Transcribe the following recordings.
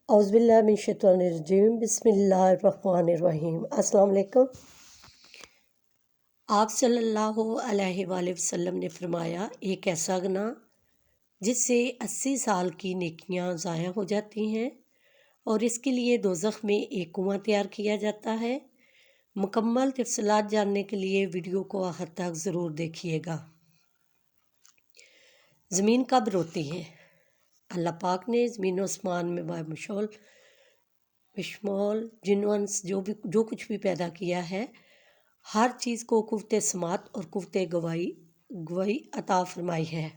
اعوذ باللہ من الشیطان الرجیم، بسم اللہ الرحمن الرحیم۔ السلام علیکم۔ آپ صلی اللہ علیہ وآلہ وسلم نے فرمایا، ایک ایسا گناہ جس سے 80 سال کی نیکیاں ضائع ہو جاتی ہیں اور اس کے لیے دوزخ میں ایک کنواں تیار کیا جاتا ہے۔ مکمل تفصیلات جاننے کے لیے ویڈیو کو آخر تک ضرور دیکھیے گا۔ زمین کب روتی ہے؟ اللہ پاک نے زمین و آسمان میں بشمول جن و انس جو کچھ بھی پیدا کیا ہے، ہر چیز کو قوت سماعت اور قوت گواہی عطا فرمائی ہے۔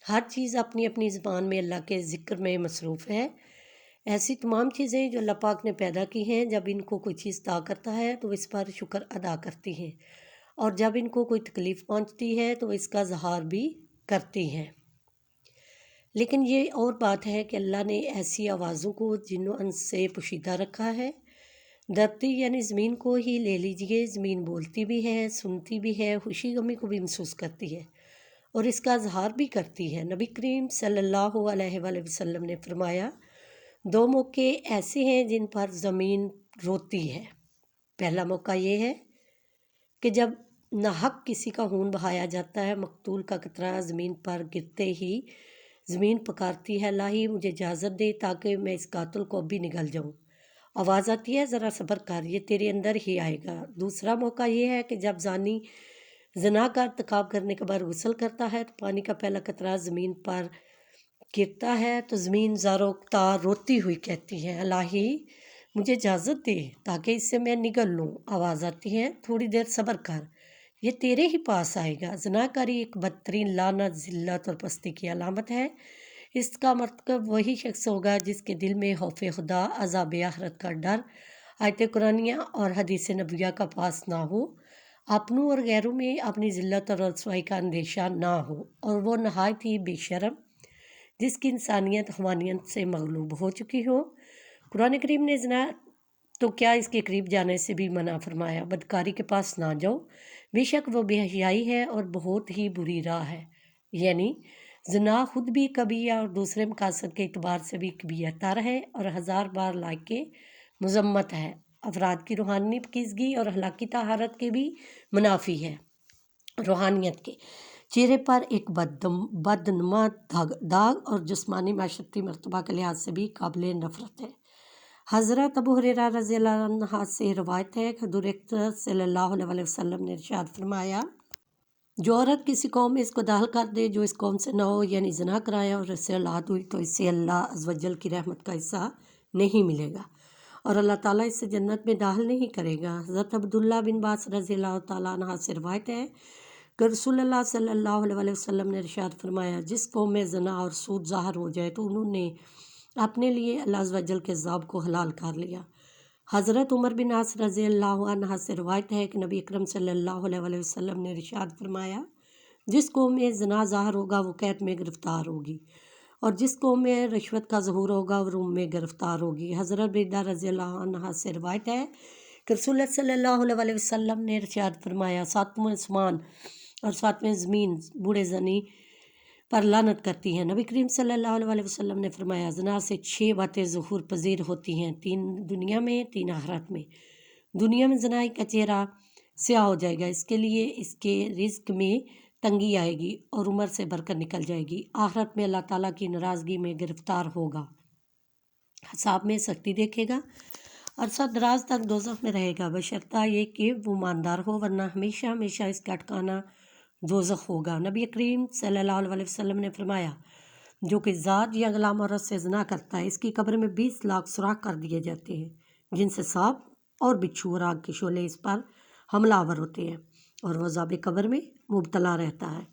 ہر چیز اپنی اپنی زبان میں اللہ کے ذکر میں مصروف ہے۔ ایسی تمام چیزیں جو اللہ پاک نے پیدا کی ہیں، جب ان کو کوئی چیز عطا کرتا ہے تو اس پر شکر ادا کرتی ہیں، اور جب ان کو کوئی تکلیف پہنچتی ہے تو اس کا اظہار بھی کرتی ہیں۔ لیکن یہ اور بات ہے کہ اللہ نے ایسی آوازوں کو جن و انس سے پوشیدہ رکھا ہے۔ دھرتی یعنی زمین کو ہی لے لیجئے، زمین بولتی بھی ہے، سنتی بھی ہے، خوشی غمی کو بھی محسوس کرتی ہے اور اس کا اظہار بھی کرتی ہے۔ نبی کریم صلی اللہ علیہ وآلہ وسلم نے فرمایا، 2 موقع ایسے ہیں جن پر زمین روتی ہے۔ پہلا موقع یہ ہے کہ جب ناحق کسی کا خون بہایا جاتا ہے، مقتول کا قطرہ زمین پر گرتے ہی زمین پکارتی ہے، الہی مجھے اجازت دے تاکہ میں اس قاتل کو اب بھی نگل جاؤں۔ آواز آتی ہے، ذرا صبر کر، یہ تیرے اندر ہی آئے گا۔ دوسرا موقع یہ ہے کہ جب زانی زنا کا ارتکاب کرنے کے بعد غسل کرتا ہے تو پانی کا پہلا قطرہ زمین پر گرتا ہے تو زمین زاروں تار روتی ہوئی کہتی ہے، الہی مجھے اجازت دے تاکہ اس سے میں نگل لوں۔ آواز آتی ہے، تھوڑی دیر صبر کر، یہ تیرے ہی پاس آئے گا۔ زناکاری ایک بدترین لعنت، ذلت اور پستی کی علامت ہے۔ اس کا مرتکب وہی شخص ہوگا جس کے دل میں خوف خدا، عذاب آخرت کا ڈر، آیت قرآنیہ اور حدیث نبویہ کا پاس نہ ہو، اپنوں اور غیروں میں اپنی ذلت اور رسوائی کا اندیشہ نہ ہو، اور وہ نہایت ہی بے شرم جس کی انسانیت حیوانیت سے مغلوب ہو چکی ہو۔ قرآن کریم نے زنا تو کیا اس کے قریب جانے سے بھی منع فرمایا، بدکاری کے پاس نہ جاؤ، بے شک وہ بے حیائی ہے اور بہت ہی بری راہ ہے۔ یعنی زنا خود بھی کبیہ اور دوسرے مقاصد کے اعتبار سے بھی کبیہ تر ہے اور 1000 بار لائق مذمت ہے، افراد کی روحانی پاکیزگی اور اخلاقی طہارت کے بھی منافی ہے۔ روحانیت کے چہرے پر ایک بدنما داغ اور جسمانی معاشرتی مرتبہ کے لحاظ سے بھی قابل نفرت ہے۔ حضرت ابو ہریرہ رضی اللہ عنہ سے روایت ہے کہ حضور اکرم صلی اللہ علیہ وسلم نے ارشاد فرمایا، جو عورت کسی قوم میں اس کو داخل کر دے جو اس قوم سے نہ ہو، یعنی زنا کرایا اور اس سے اولاد ہوئی، تو اس سے اللہ عز و جل کی رحمت کا حصہ نہیں ملے گا اور اللہ تعالیٰ اس سے جنت میں داخل نہیں کرے گا۔ حضرت عبداللہ بن عباس رضی اللہ تعالیٰ عنہ سے روایت ہے کہ رسول اللہ صلی اللہ علیہ وسلم نے ارشاد فرمایا، جس قوم میں زنا اور سود ظاہر ہو جائے تو انہوں نے اپنے لیے اللہ عز و جل کے عذاب کو حلال کر لیا۔ حضرت عمر بن عاص رضی اللہ عنہ سے روایت ہے کہ نبی اکرم صلی اللہ علیہ وسلم نے ارشاد فرمایا، جس قوم میں زنا ظاہر ہوگا وہ قید میں گرفتار ہوگی، اور جس قوم میں رشوت کا ظہور ہوگا وہ روم میں گرفتار ہوگی۔ حضرت بیدہ رضی اللہ عنہ سے روایت ہے کہ رسول اللہ صلی اللہ علیہ وسلم نے ارشاد فرمایا، 7واں آسمان اور 7ویں زمین بوڑھے زنی پر لعنت کرتی ہیں۔ نبی کریم صلی اللہ علیہ وسلم نے فرمایا، زنا سے 6 باتیں ظہور پذیر ہوتی ہیں، 3 دنیا میں، 3 آخرت میں۔ دنیا میں زنائی کا چہرہ سیاہ ہو جائے گا، اس کے لیے اس کے رزق میں تنگی آئے گی اور عمر سے برکت نکل جائے گی۔ آخرت میں اللہ تعالیٰ کی ناراضگی میں گرفتار ہوگا، حساب میں سختی دیکھے گا، عرصہ دراز تک دوزخ میں رہے گا، بشرطہ یہ کہ وہ ایماندار ہو، ورنہ ہمیشہ ہمیشہ اس کا ٹھکانہ دوزخ ہوگا۔ نبی کریم صلی اللہ علیہ وسلم نے فرمایا، جو کہ ذات یا غلام عورت سے زنا کرتا ہے، اس کی قبر میں 20 لاکھ سوراخ کر دیے جاتے ہیں، جن سے سانپ اور بچھو اور آگ کے شعلے اس پر حملہ آور ہوتے ہیں اور وہ عذاب قبر میں مبتلا رہتا ہے۔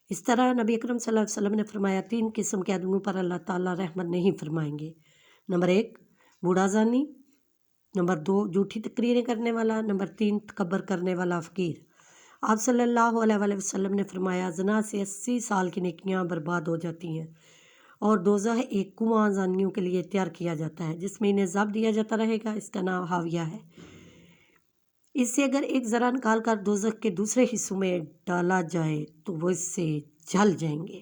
اس طرح نبی اکرم صلی اللہ علیہ وسلم نے فرمایا، 3 قسم کے آدمیوں پر اللہ تعالیٰ رحمت نہیں فرمائیں گے۔ نمبر 1 بوڑھا زانی، نمبر 2 جھوٹی تقریریں کرنے والا، نمبر 3 تکبر کرنے والا فقیر۔ آپ صلی اللہ علیہ وسلم نے فرمایا، زنا سے 80 سال کی نیکیاں برباد ہو جاتی ہیں اور دوزخ ایک کنواں زانیوں کے لیے تیار کیا جاتا ہے جس میں انہیں عذاب دیا جاتا رہے گا، اس کا نام حاویہ ہے۔ اس سے اگر ایک ذرہ نکال کر دوزخ کے دوسرے حصوں میں ڈالا جائے تو وہ اس سے جل جائیں گے۔